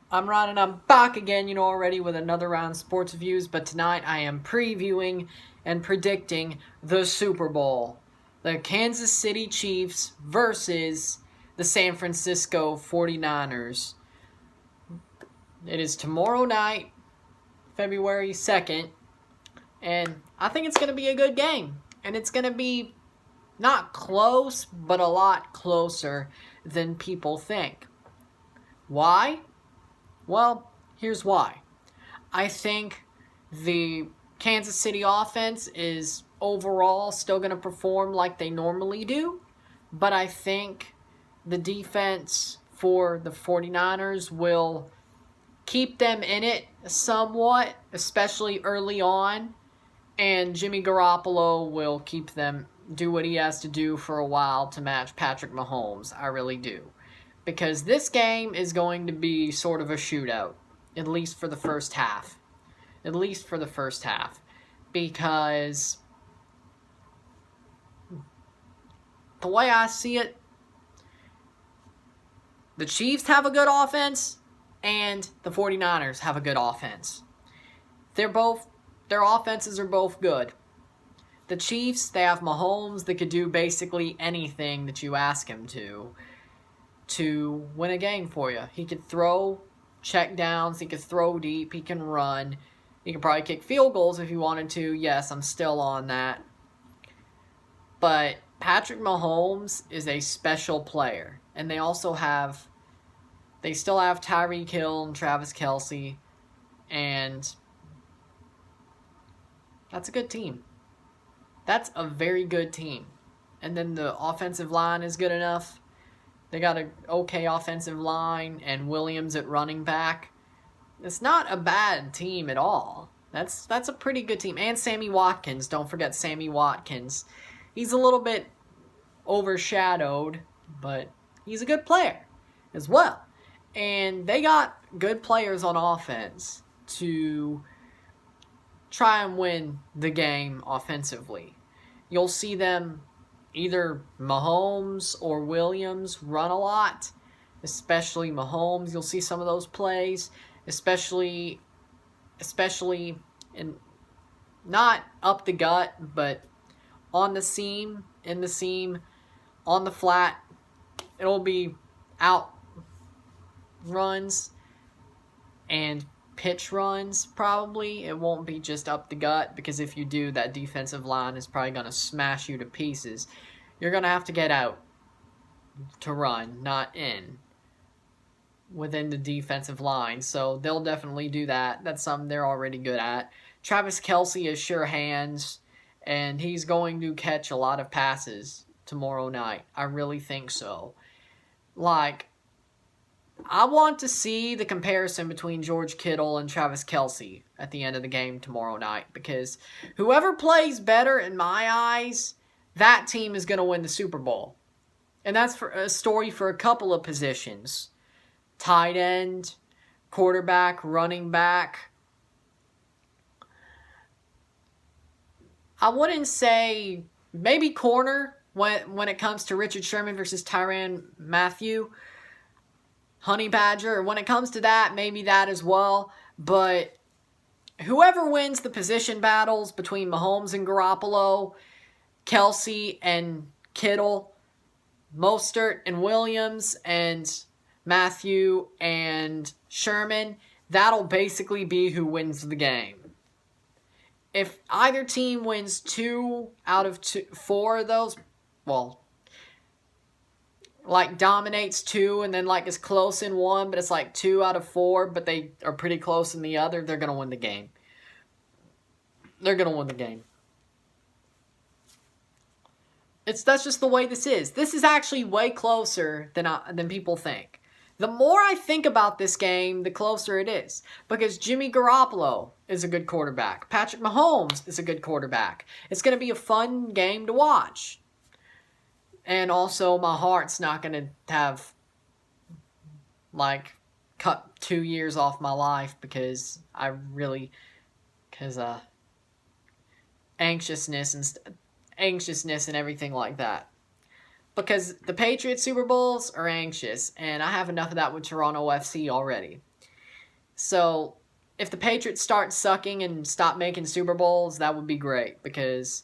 I'm Ron and I'm back again, already with another round of sports reviews, but tonight I am previewing and predicting the Super Bowl. The Kansas City Chiefs versus the San Francisco 49ers. It is tomorrow night, February 2nd, and I think it's going to be a good game. And it's going to be not close, but a lot closer than people think. Why? Well, here's why. I think the Kansas City offense is overall still going to perform like they normally do, but I think the defense for the 49ers will keep them in it somewhat, especially early on, and Jimmy Garoppolo will keep them do what he has to do for a while to match Patrick Mahomes. I really do. Because this game is going to be sort of a shootout, at least for the first half. At least for the first half. Because the way I see it, the Chiefs have a good offense and the 49ers have a good offense. Their offenses are both good. The Chiefs, they have Mahomes that could do basically anything that you ask him to win a game for you. He could throw check downs, he could throw deep, he can run, he could probably kick field goals if he wanted to. Yes, I'm still on that. But Patrick Mahomes is a special player. And they still have Tyreek Hill and Travis Kelce, and that's a good team. That's a very good team. And then the offensive line is good enough. They got an okay offensive line and Williams at running back. It's not a bad team at all. That's a pretty good team. And Sammy Watkins. Don't forget Sammy Watkins. He's a little bit overshadowed, but he's a good player as well. And they got good players on offense to try and win the game offensively. You'll see them either Mahomes or Williams run a lot, especially Mahomes. You'll see some of those plays, especially in not up the gut, but on the seam, in the seam, on the flat. It'll be out runs and pitch runs, probably. It won't be just up the gut, because if you do, that defensive line is probably going to smash you to pieces. You're going to have to get out to run, not in, within the defensive line. So they'll definitely do that. That's something they're already good at. Travis Kelce is sure hands, and he's going to catch a lot of passes tomorrow night. I really think so. I want to see the comparison between George Kittle and Travis Kelce at the end of the game tomorrow night, because whoever plays better, in my eyes, that team is going to win the Super Bowl. And that's for a story for a couple of positions. Tight end, quarterback, running back. I wouldn't say maybe corner when it comes to Richard Sherman versus Tyrann Mathieu. Honey Badger, when it comes to that, maybe that as well. But whoever wins the position battles between Mahomes and Garoppolo, Kelce and Kittle, Mostert and Williams, and Mathieu and Sherman, that'll basically be who wins the game. If either team wins 2 out of 4 of those, dominates 2 and then is close in 1, but it's 2 out of 4, but they are pretty close in the other, they're going to win the game. They're going to win the game. That's just the way this is. This is actually way closer than people think. The more I think about this game, the closer it is. Because Jimmy Garoppolo is a good quarterback. Patrick Mahomes is a good quarterback. It's going to be a fun game to watch. And also, my heart's not going to have, cut 2 years off my life because anxiousness and everything like that. Because the Patriots Super Bowls are anxious, and I have enough of that with Toronto FC already. So if the Patriots start sucking and stop making Super Bowls, that would be great, because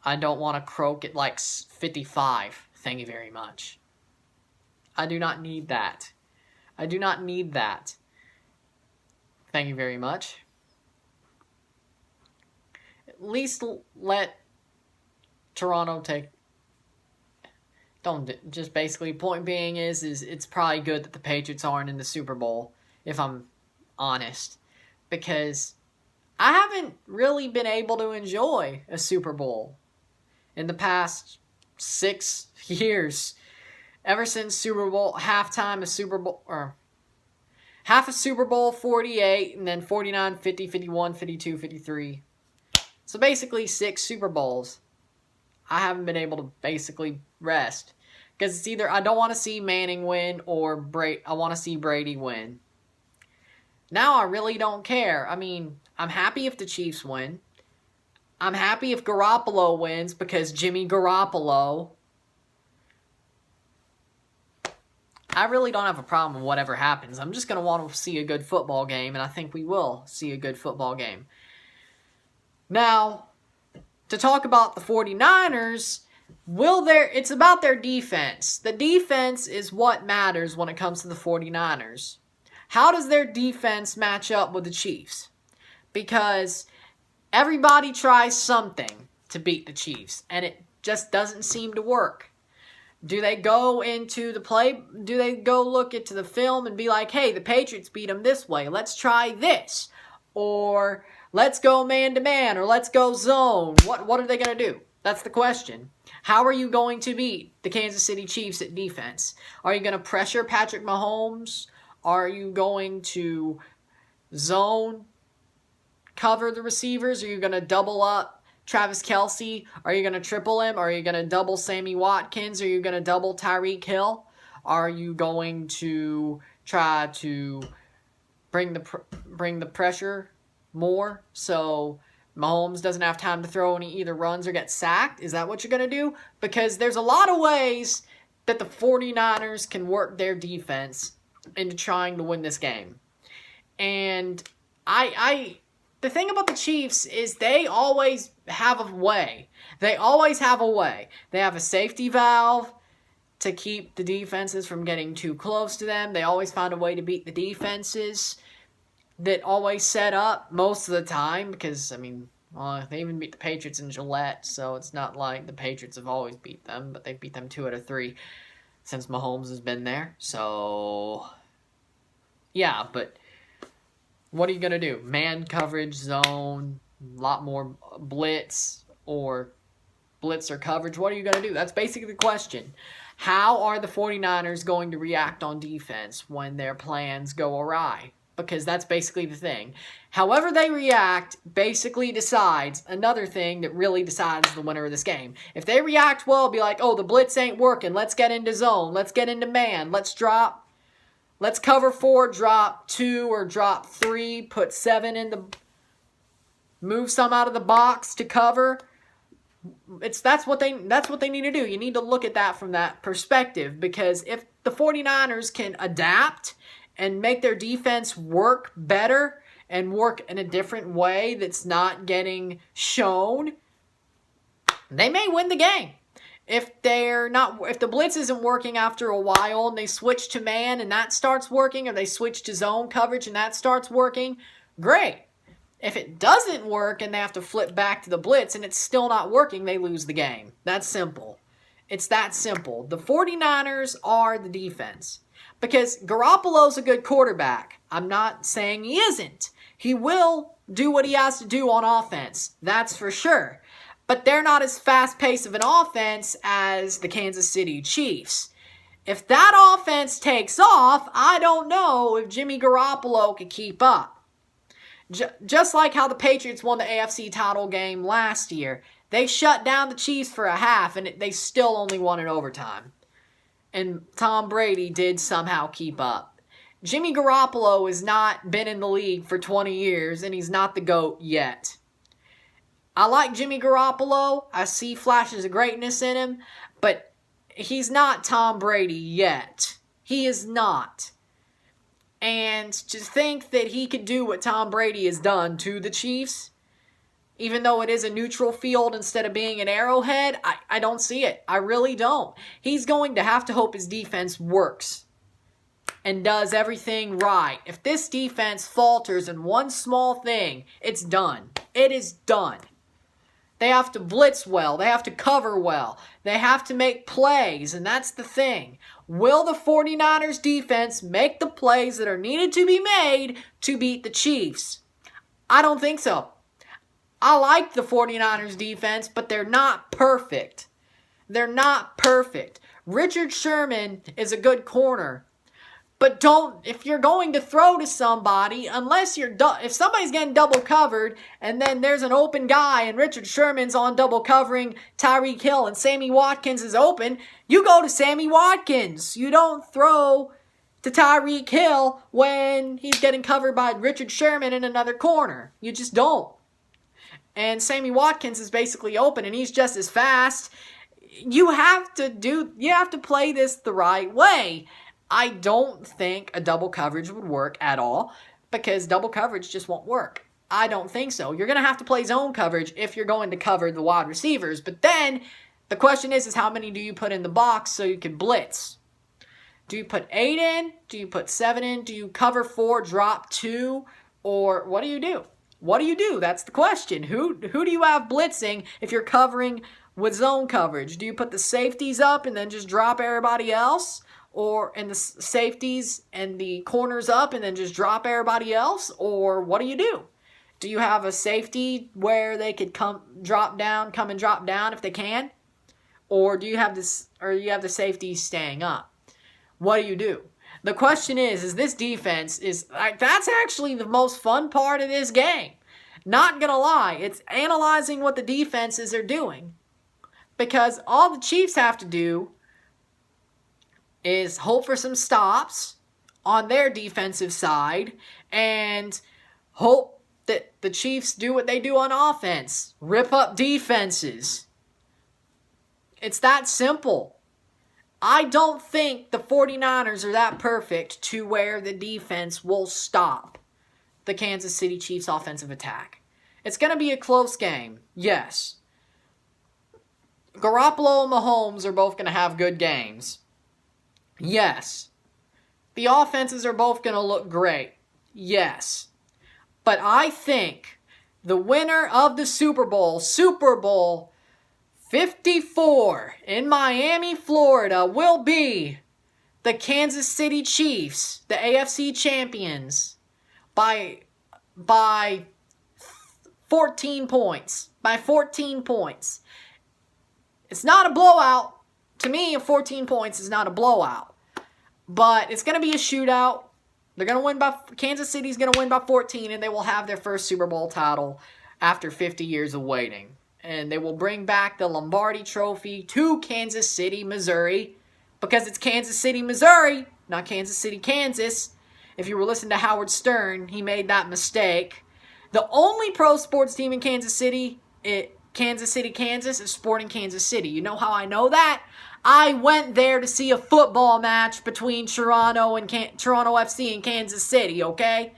I don't want to croak at like 55. Thank you very much. I do not need that. I do not need that. Thank you very much. At least let Toronto take... Don't just basically, point being is it's probably good that the Patriots aren't in the Super Bowl, if I'm honest, because I haven't really been able to enjoy a Super Bowl in the past 6 years. Ever since Super Bowl halftime, a Super Bowl, or half a Super Bowl 48, and then 49, 50, 51, 52, 53. So basically 6 Super Bowls. I haven't been able to basically rest, because it's either I don't want to see Manning win or I want to see Brady win. Now I really don't care. I mean, I'm happy if the Chiefs win. I'm happy if Garoppolo wins, because Jimmy Garoppolo. I really don't have a problem with whatever happens. I'm just going to want to see a good football game, and I think we will see a good football game. Now, to talk about the 49ers, it's about their defense. The defense is what matters when it comes to the 49ers. How does their defense match up with the Chiefs? Because everybody tries something to beat the Chiefs, and it just doesn't seem to work. Do they go into the play? Do they go look into the film and be like, hey, the Patriots beat them this way. Let's try this. Or let's go man-to-man, or let's go zone. What are they going to do? That's the question. How are you going to beat the Kansas City Chiefs at defense? Are you going to pressure Patrick Mahomes? Are you going to zone cover the receivers? Are you going to double up Travis Kelce? Are you going to triple him? Are you going to double Sammy Watkins? Are you going to double Tyreek Hill? Are you going to try to bring the pressure more so Mahomes doesn't have time to throw and he either runs or gets sacked? Is that what you're going to do? Because there's a lot of ways that the 49ers can work their defense into trying to win this game. And the thing about the Chiefs is they always have a way. They always have a way. They have a safety valve to keep the defenses from getting too close to them. They always find a way to beat the defenses that always set up most of the time, because, I mean, they even beat the Patriots in Gillette, so it's not like the Patriots have always beat them, but they've beat them 2 out of 3 since Mahomes has been there. So, yeah, but what are you going to do? Man coverage, zone, a lot more blitz or coverage. What are you going to do? That's basically the question. How are the 49ers going to react on defense when their plans go awry? Because that's basically the thing. However they react basically decides another thing that really decides the winner of this game. If they react well, be like, oh, the blitz ain't working. Let's get into zone. Let's get into man. Let's cover 4, drop 2 or drop 3, put 7 in the... Move some out of the box to cover. That's what they need to do. You need to look at that from that perspective, because if the 49ers can adapt and make their defense work better and work in a different way that's not getting shown, they may win the game. If the blitz isn't working after a while and they switch to man and that starts working, or they switch to zone coverage and that starts working, great. If it doesn't work and they have to flip back to the blitz and it's still not working, they lose the game. That's simple. It's that simple. The 49ers are the defense. Because Garoppolo's a good quarterback. I'm not saying he isn't. He will do what he has to do on offense. That's for sure. But they're not as fast-paced of an offense as the Kansas City Chiefs. If that offense takes off, I don't know if Jimmy Garoppolo could keep up. Just like how the Patriots won the AFC title game last year. They shut down the Chiefs for a half, and they still only won in overtime. And Tom Brady did somehow keep up. Jimmy Garoppolo has not been in the league for 20 years, and he's not the GOAT yet. I like Jimmy Garoppolo. I see flashes of greatness in him, but he's not Tom Brady yet. He is not. And And to think that he could do what Tom Brady has done to the Chiefs, even though it is a neutral field instead of being an Arrowhead, I don't see it. I really don't. He's going to have to hope his defense works and does everything right. If this defense falters in one small thing, it's done. It is done. They have to blitz well. They have to cover well. They have to make plays, and that's the thing. Will the 49ers defense make the plays that are needed to be made to beat the Chiefs? I don't think so. I like the 49ers defense, but they're not perfect. They're not perfect. Richard Sherman is a good corner. But if you're going to throw to somebody, if somebody's getting double covered and then there's an open guy and Richard Sherman's on double covering Tyreek Hill and Sammy Watkins is open, you go to Sammy Watkins. You don't throw to Tyreek Hill when he's getting covered by Richard Sherman in another corner. You just don't. And Sammy Watkins is basically open and he's just as fast. You have to play this the right way. I don't think a double coverage would work at all because double coverage just won't work. I don't think so. You're going to have to play zone coverage if you're going to cover the wide receivers. But then the question is how many do you put in the box so you can blitz? Do you put 8 in? Do you put 7 in? Do you cover 4, drop 2? Or what do you do? What do you do? That's the question. Who do you have blitzing if you're covering with zone coverage? Do you put the safeties up and then just drop everybody else? And the safeties and the corners up and then just drop everybody else? Or what do? Do you have a safety where they could come and drop down if they can? Or do you have the safety staying up? What do? The question is this defense that's actually the most fun part of this game. Not gonna lie, it's analyzing what the defenses are doing. Because all the Chiefs have to do is hope for some stops on their defensive side and hope that the Chiefs do what they do on offense. Rip up defenses. It's that simple. I don't think the 49ers are that perfect to where the defense will stop the Kansas City Chiefs offensive attack. It's going to be a close game, yes. Garoppolo and Mahomes are both going to have good games. Yes. The offenses are both going to look great. Yes. But I think the winner of the Super Bowl 54 in Miami, Florida, will be the Kansas City Chiefs, the AFC champions, by 14 points. By 14 points. It's not a blowout. To me, 14 points is not a blowout. But it's going to be a shootout. Kansas City's going to win by 14, and they will have their first Super Bowl title after 50 years of waiting. And they will bring back the Lombardi Trophy to Kansas City, Missouri, because it's Kansas City, Missouri, not Kansas City, Kansas. If you were listening to Howard Stern, he made that mistake. The only pro sports team in Kansas City, Kansas, is Sporting Kansas City. You know how I know that? I went there to see a football match between Toronto FC and Kansas City, okay?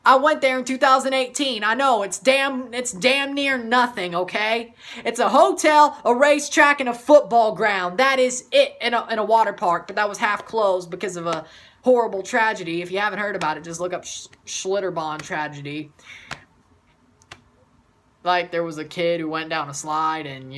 I went there in 2018. I know, it's damn near nothing, okay? It's a hotel, a racetrack, and a football ground. That is it in a water park, but that was half closed because of a horrible tragedy. If you haven't heard about it, just look up Schlitterbahn tragedy. Like, there was a kid who went down a slide and,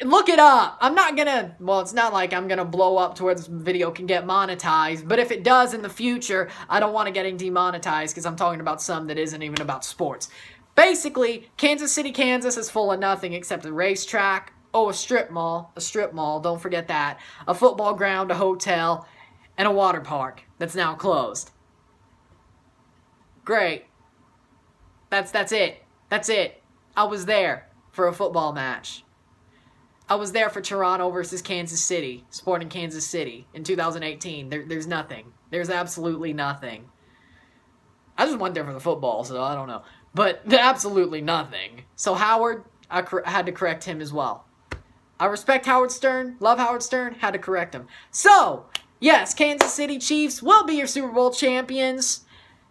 look it up. It's not like I'm going to blow up to where this video can get monetized, but if it does in the future, I don't want it getting demonetized because I'm talking about some that isn't even about sports. Basically, Kansas City, Kansas is full of nothing except a racetrack, a strip mall, don't forget that, a football ground, a hotel, and a water park that's now closed. Great. That's it. That's it. I was there for a football match. I was there for Toronto versus Kansas City, Sporting Kansas City in 2018. There's nothing. There's absolutely nothing. I just went there for the football, so I don't know. But absolutely nothing. So Howard, I had to correct him as well. I respect Howard Stern, love Howard Stern, had to correct him. So, yes, Kansas City Chiefs will be your Super Bowl champions.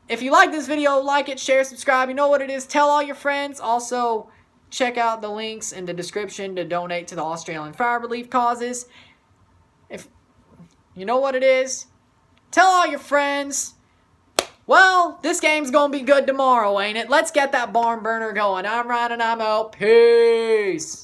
If you like this video, like it, share, subscribe. You know what it is. Tell all your friends. Also, check out the links in the description to donate to the Australian fire relief causes. If you know what it is, tell all your friends. Well, this game's going to be good tomorrow, ain't it? Let's get that barn burner going. I'm Ryan and I'm out. Peace.